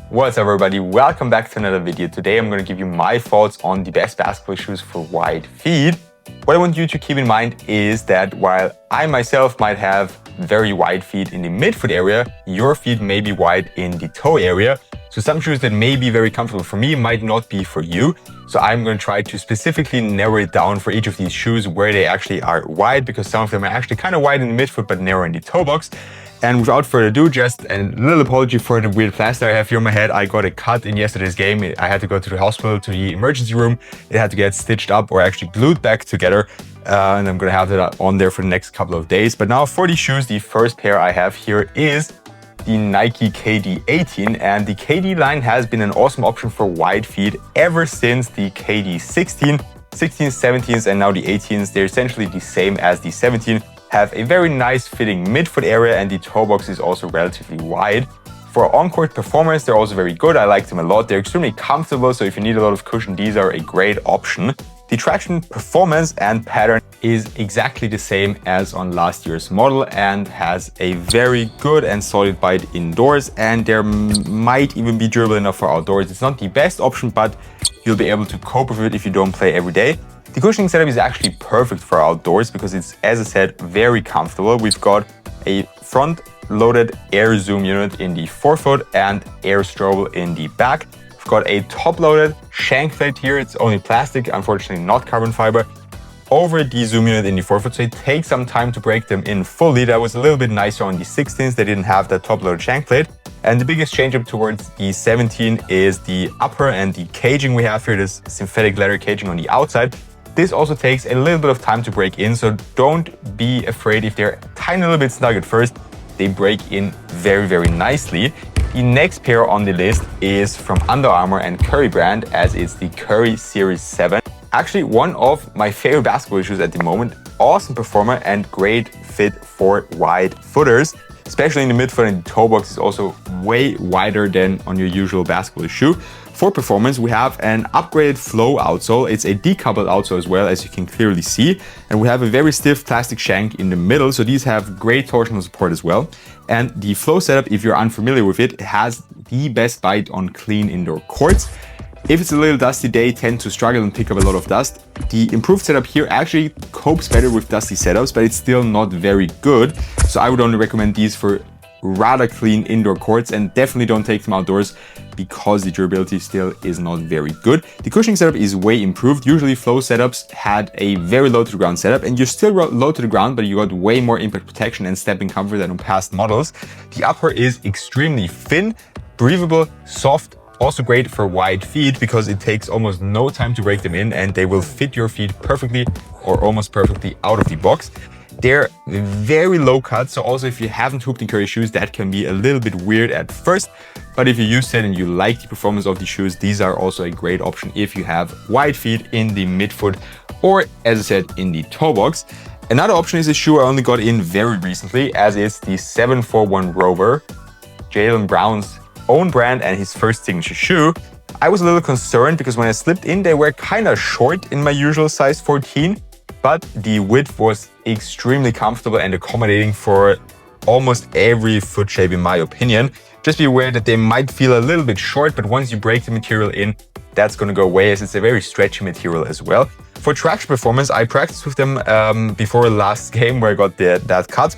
What's up everybody, welcome back to another video. Today I'm going to give you my thoughts on the best basketball shoes for wide feet. What I want you to keep in mind is that while I myself might have very wide feet in the midfoot area, your feet may be wide in the toe area. So some shoes that may be very comfortable for me might not be for you. So I'm going to try to specifically narrow it down for each of these shoes where they actually are wide, because some of them are actually kind of wide in the midfoot but narrow in the toe box. And without further ado, just a little apology for the weird plaster I have here on my head. I got a cut in yesterday's game. I had to go to the hospital, to the emergency room. It had to get stitched up or actually glued back together. And I'm going to have that on there for the next couple of days. But now for these shoes, the first pair I have here is the Nike KD18. And the KD line has been an awesome option for wide feet ever since the KD16, 16s, 17s, and now the 18s. They're essentially the same as the 17. Have a very nice fitting midfoot area, and the toe box is also relatively wide. For on-court performance, they're also very good. I like them a lot. They're extremely comfortable, so if you need a lot of cushion, these are a great option. The traction performance and pattern is exactly the same as on last year's model and has a very good and solid bite indoors, and there might even be durable enough for outdoors. It's not the best option, but you'll be able to cope with it if you don't play every day. The cushioning setup is actually perfect for outdoors because it's, as I said, very comfortable. We've got a front-loaded air zoom unit in the forefoot and air strobe in the back. We've got a top-loaded shank plate here. It's only plastic, unfortunately not carbon fiber, over the zoom unit in the forefoot, so it takes some time to break them in fully. That was a little bit nicer on the 16s. They didn't have that top-loaded shank plate. And the biggest change up towards the 17 is the upper and the caging we have here, this synthetic leather caging on the outside. This also takes a little bit of time to break in, so don't be afraid if they're a tiny little bit snug at first. They break in very, very nicely. The next pair on the list is from Under Armour and Curry brand, as it's the Curry Series 7. Actually, one of my favorite basketball shoes at the moment. Awesome performer and great fit for wide footers, especially in the midfoot, and the toe box is also way wider than on your usual basketball shoe. For performance, we have an upgraded flow outsole. It's a decoupled outsole as well, as you can clearly see. And we have a very stiff plastic shank in the middle, so these have great torsional support as well. And the flow setup, if you're unfamiliar with it, has the best bite on clean indoor courts. If it's a little dusty, they tend to struggle and pick up a lot of dust. The improved setup here actually copes better with dusty setups, but it's still not very good. So I would only recommend these for rather clean indoor courts, and definitely don't take them outdoors because the durability still is not very good. The cushioning setup is way improved. Usually flow setups had a very low to the ground setup, and you're still low to the ground, but you got way more impact protection and stepping comfort than on past models. The upper is extremely thin, breathable, soft, also great for wide feet because it takes almost no time to break them in, and they will fit your feet perfectly or almost perfectly out of the box. They're very low cut, so also if you haven't hooped in Curry shoes, that can be a little bit weird at first. But if you use it and you like the performance of the shoes, these are also a great option if you have wide feet in the midfoot or, as I said, in the toe box. Another option is a shoe I only got in very recently, as is the 741 Rover, Jaylen Brown's own brand and his first signature shoe. I was a little concerned because when I slipped in, they were kind of short in my usual size 14. But the width was extremely comfortable and accommodating for almost every foot shape in my opinion. Just be aware that they might feel a little bit short, but once you break the material in, that's going to go away, as it's a very stretchy material as well. For traction performance, I practiced with them before last game where I got that cut,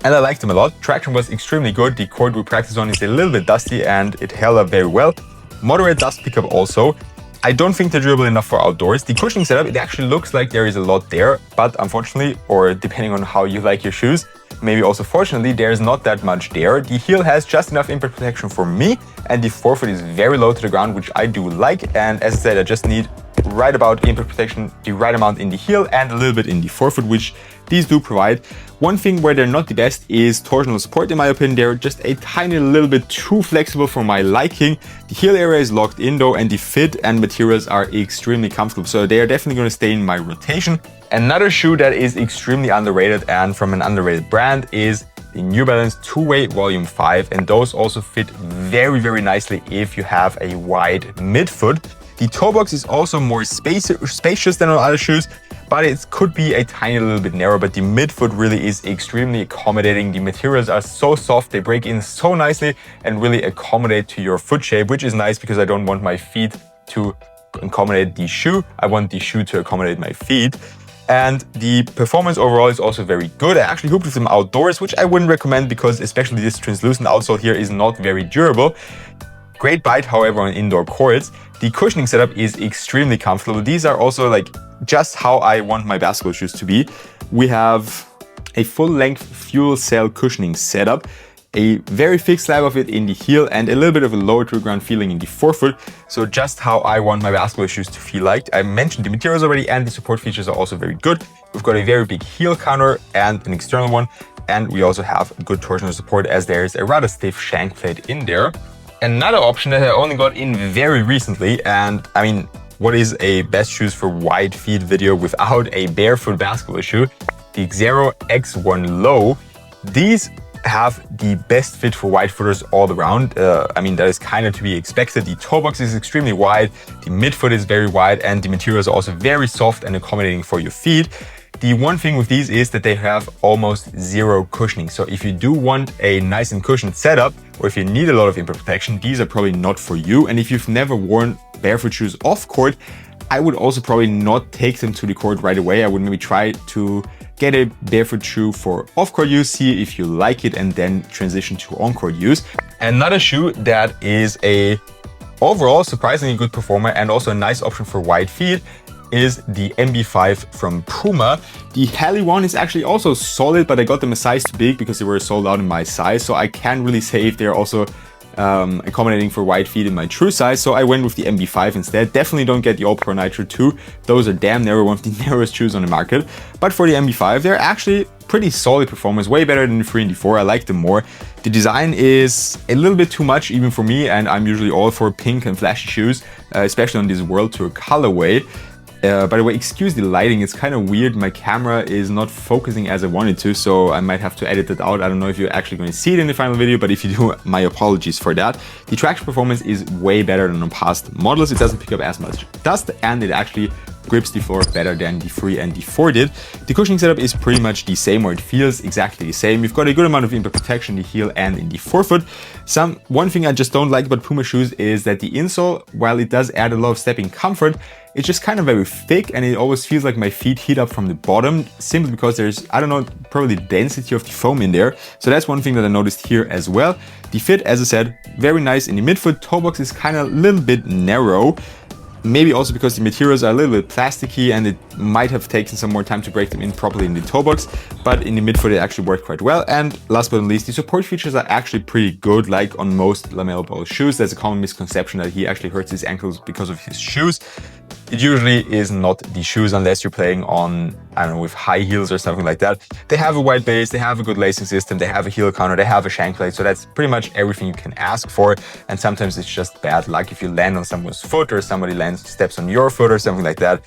and I liked them a lot. Traction was extremely good. The court we practice on is a little bit dusty and it held up very well. Moderate dust pickup also. I don't think they're durable enough for outdoors. The cushioning setup, it actually looks like there is a lot there, but unfortunately, or depending on how you like your shoes, maybe also fortunately, there's not that much there. The heel has just enough impact protection for me, and the forefoot is very low to the ground, which I do like. And as I said, I just need right about impact protection, the right amount in the heel and a little bit in the forefoot, which these do provide. One thing where they're not the best is torsional support in my opinion. They're just a tiny little bit too flexible for my liking. The heel area is locked in though, and the fit and materials are extremely comfortable. So they are definitely going to stay in my rotation. Another shoe that is extremely underrated and from an underrated brand is the New Balance two-way Volume 5, and those also fit very, very nicely if you have a wide midfoot. The toe box is also more spacious than on other shoes, but it could be a tiny little bit narrow, but the midfoot really is extremely accommodating. The materials are so soft, they break in so nicely and really accommodate to your foot shape, which is nice because I don't want my feet to accommodate the shoe. I want the shoe to accommodate my feet. And the performance overall is also very good. I actually hooped with them outdoors, which I wouldn't recommend because especially this translucent outsole here is not very durable. Great bite, however, on indoor courts. The cushioning setup is extremely comfortable. These are also like just how I want my basketball shoes to be. We have a full-length fuel cell cushioning setup, a very thick slab of it in the heel, and a little bit of a lower to the ground feeling in the forefoot. So just how I want my basketball shoes to feel like. I mentioned the materials already, and the support features are also very good. We've got a very big heel counter and an external one, and we also have good torsional support as there is a rather stiff shank plate in there. Another option that I only got in very recently, and I mean, what is a best shoes for wide feet video without a barefoot basketball shoe? The Xero X1 Low. These have the best fit for wide footers all around. I mean, that is kind of to be expected. The toe box is extremely wide, the midfoot is very wide, and the materials are also very soft and accommodating for your feet. The one thing with these is that they have almost zero cushioning. So if you do want a nice and cushioned setup, or if you need a lot of impact protection, these are probably not for you. And if you've never worn barefoot shoes off court, I would also probably not take them to the court right away. I would maybe try to get a barefoot shoe for off-court use, see if you like it, and then transition to on-court use. Another shoe that is a overall surprisingly good performer and also a nice option for wide feet is the MB5 from Puma. The Heli one is actually also solid, but I got them a size too big because they were sold out in my size. So I can't really say if they're also accommodating for wide feet in my true size. So I went with the MB5 instead. Definitely don't get the All Pro Nitro 2. Those are damn narrow, one of the narrowest shoes on the market. But for the MB5, they're actually pretty solid performance, way better than the 3 and the 4. I like them more. The design is a little bit too much even for me, and I'm usually all for pink and flashy shoes, especially on this World Tour colorway. By the way, excuse the lighting, it's kind of weird. My camera is not focusing as I wanted to, so I might have to edit it out. I don't know if you're actually going to see it in the final video, but if you do, my apologies for that. The traction performance is way better than on past models. It doesn't pick up as much dust, and it actually grips the floor better than the 3 and the 4 did. The cushioning setup is pretty much the same, or it feels exactly the same. You've got a good amount of impact protection in the heel and in the forefoot. One thing I just don't like about Puma shoes is that the insole, while it does add a lot of stepping comfort, it's just kind of very thick, and it always feels like my feet heat up from the bottom simply because there's, I don't know, probably the density of the foam in there. So that's one thing that I noticed here as well. The fit, as I said, very nice in the midfoot. Toe box is kind of a little bit narrow. Maybe also because the materials are a little bit plasticky and it might have taken some more time to break them in properly in the toe box, but in the midfoot it actually worked quite well. And last but not least, the support features are actually pretty good, like on most LaMelo Ball shoes. There's a common misconception that he actually hurts his ankles because of his shoes. It usually is not the shoes unless you're playing on, I don't know, with high heels or something like that. They have a wide base, they have a good lacing system, they have a heel counter, they have a shank plate. So that's pretty much everything you can ask for. And sometimes it's just bad luck if you land on someone's foot or somebody steps on your foot or something like that.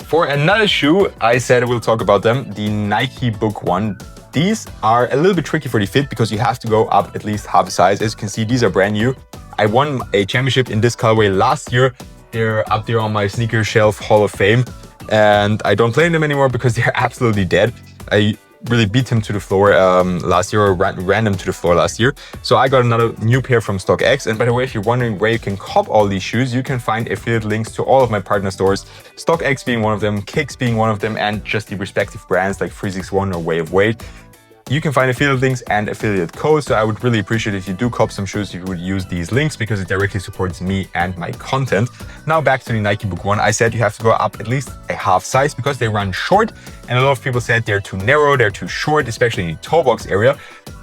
For another shoe, I said we'll talk about them, the Nike Book 1. These are a little bit tricky for the fit because you have to go up at least half a size. As you can see, these are brand new. I won a championship in this colorway last year. They're up there on my sneaker shelf Hall of Fame, and I don't play in them anymore because they're absolutely dead. I really beat them to the floor last year, or ran them to the floor last year. So I got another new pair from StockX. And by the way, if you're wondering where you can cop all these shoes, you can find affiliate links to all of my partner stores, StockX being one of them, Kicks being one of them, and just the respective brands like 361 or Way of Weight. You can find affiliate links and affiliate codes, so I would really appreciate if you do cop some shoes, if you would use these links because it directly supports me and my content. Now back to the Nike Book 1. I said you have to go up at least a half size because they run short, and a lot of people said they're too narrow, they're too short, especially in the toe box area.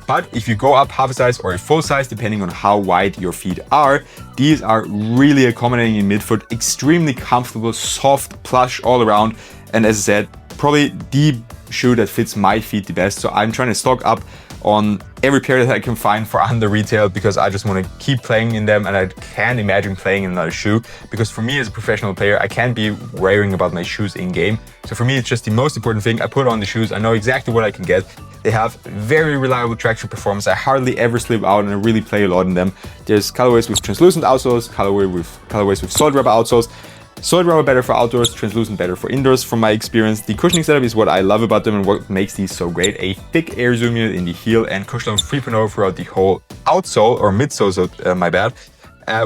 But if you go up half a size or a full size, depending on how wide your feet are, these are really accommodating in midfoot, extremely comfortable, soft, plush all around. And as I said, probably the shoe that fits my feet the best. So I'm trying to stock up on every pair that I can find for under retail because I just want to keep playing in them, and I can't imagine playing in another shoe because for me as a professional player, I can't be worrying about my shoes in game. So for me, it's just the most important thing. I put on the shoes, I know exactly what I can get. They have very reliable traction performance. I hardly ever slip out and I really play a lot in them. There's colorways with translucent outsoles, colorways with solid rubber outsoles. Solid rubber better for outdoors, translucent better for indoors from my experience. The cushioning setup is what I love about them and what makes these so great. A thick air zoom unit in the heel and Cushioning 3.0 throughout the whole outsole or midsole, so my bad.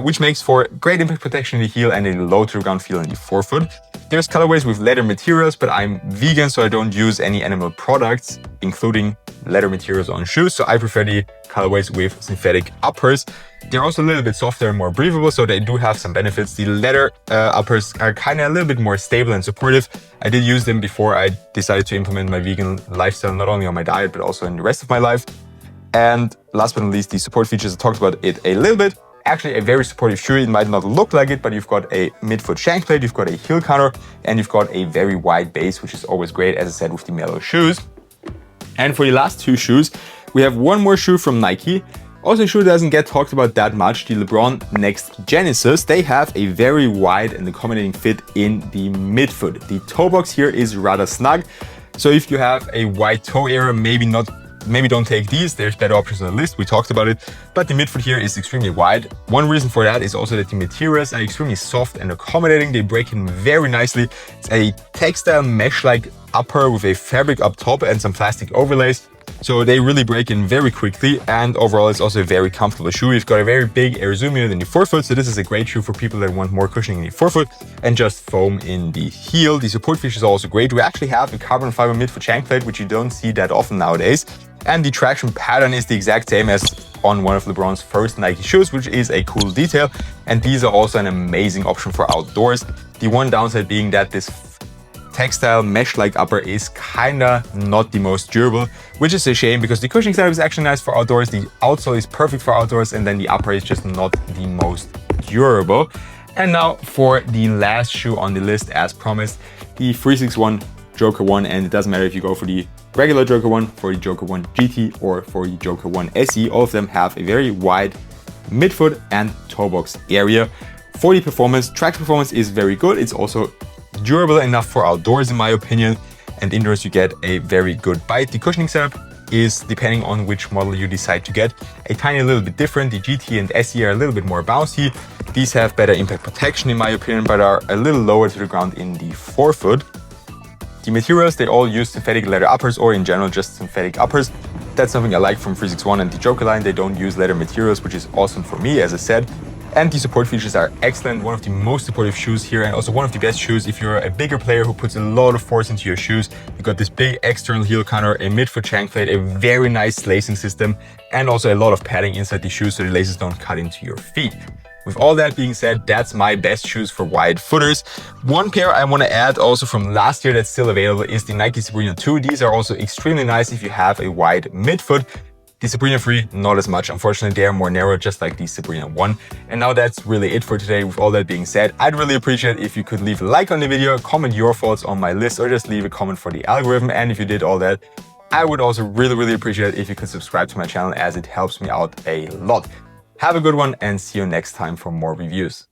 Which makes for great impact protection in the heel and a low to the ground feel in the forefoot. There's colorways with leather materials, but I'm vegan, so I don't use any animal products, including leather materials on shoes. So I prefer the colorways with synthetic uppers. They're also a little bit softer and more breathable, so they do have some benefits. The leather uppers are kind of a little bit more stable and supportive. I did use them before I decided to implement my vegan lifestyle, not only on my diet, but also in the rest of my life. And last but not least, the support features. I talked about it a little bit. Actually a very supportive shoe. It might not look like it, but you've got a midfoot shank plate, you've got a heel counter, and you've got a very wide base, which is always great, as I said, with the mellow shoes. And for the last two shoes, we have one more shoe from Nike. Also a shoe that doesn't get talked about that much, the LeBron Next Genesis. They have a very wide and accommodating fit in the midfoot. The toe box here is rather snug. So if you have a wide toe area, maybe don't take these. There's better options on the list. We talked about it, but the midfoot here is extremely wide. One reason for that is also that the materials are extremely soft and accommodating. They break in very nicely. It's a textile mesh-like upper with a fabric up top and some plastic overlays. So they really break in very quickly, and overall it's also a very comfortable shoe. You've got a very big air zoom unit in the forefoot, so this is a great shoe for people that want more cushioning in the forefoot and just foam in the heel. The support features are also great. We actually have a carbon fiber midfoot shank plate, which you don't see that often nowadays. And the traction pattern is the exact same as on one of LeBron's first Nike shoes, which is a cool detail. And these are also an amazing option for outdoors. The one downside being that this textile mesh-like upper is kinda not the most durable, which is a shame because the cushioning setup is actually nice for outdoors. The outsole is perfect for outdoors, and then the upper is just not the most durable. And now for the last shoe on the list, as promised, the 361 Joker 1, and it doesn't matter if you go for the regular Joker 1, for the Joker 1 GT, or for the Joker 1 SE. All of them have a very wide midfoot and toe box area. For the performance, traction performance is very good. It's also durable enough for outdoors in my opinion, and indoors you get a very good bite. The cushioning setup is, depending on which model you decide to get, a tiny little bit different. The GT and SE are a little bit more bouncy. These have better impact protection in my opinion, but are a little lower to the ground in the forefoot. The materials, they all use synthetic leather uppers, or in general just synthetic uppers. That's something I like from 361 and the Joker line. They don't use leather materials, which is awesome for me, as I said. And the support features are excellent. One of the most supportive shoes here, and also one of the best shoes if you're a bigger player who puts a lot of force into your shoes. You've got this big external heel counter, a midfoot shank plate, a very nice lacing system, and also a lot of padding inside the shoes so the laces don't cut into your feet. With all that being said, that's my best shoes for wide footers. One pair I want to add also from last year that's still available is the Nike Sabrina 2. These are also extremely nice if you have a wide midfoot. The Sabrina 3, not as much. Unfortunately, they are more narrow, just like the Sabrina 1. And now that's really it for today. With all that being said, I'd really appreciate if you could leave a like on the video, comment your thoughts on my list, or just leave a comment for the algorithm. And if you did all that, I would also really appreciate if you could subscribe to my channel, as it helps me out a lot. Have a good one, and see you next time for more reviews.